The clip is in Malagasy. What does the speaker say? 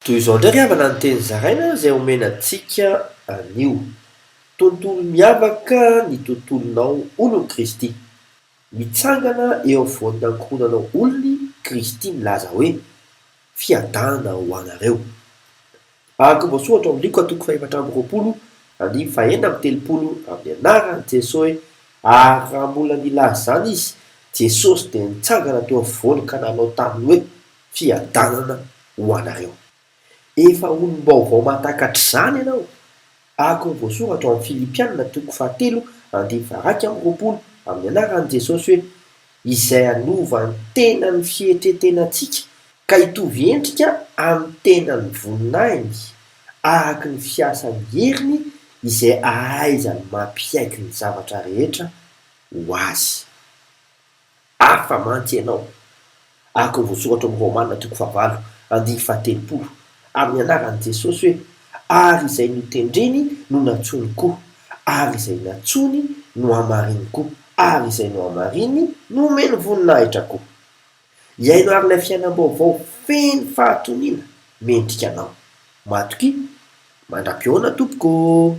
Toy izao indray havana ny teny zaraina izay omena antsika anio. Tontolo miavaka ny tontolonao olon Kristy. Mitsangana eo afovoan'ny ankohonanao olony, Kristy milaza hoe fiadanana ho anareo. Araka voasoratra ao amin'ny Luka 4:24, amin'ny anaran'i Jesosy hoe ary raha mbola nilaza zany izy, Jesosy dia nitsangana teo afovoany ka nanao taminy hoe fiadanana ho anareo. Efa olom-baovao mahatakatra izany ianao. Araka ny voasoratra ao amin'ny Filipianina 4:20, amin'ny anaran'i Jesosy hoe izay anova ny tenany fietretenantsika ka hitovy endrika amin'ny tenany voninahiny araka ny fiasan'ny heriny izay ahaizany mampiaiky ny zavatra rehetra ho azy. Afa mantsy ianao. Araka ny voasoratra amin'ny Romanina 9:17, amin'ny anaran'i Jesosy hoe ary izay notendreny no natsony koa, ary izay natsony no hamariny koa, ary izay no hamariny no omeny voninahitra koa. Iaino ary ilay fiainam-baovao feno fahatoniana mendrika anao. Matoky, mandram-pioana tompoko.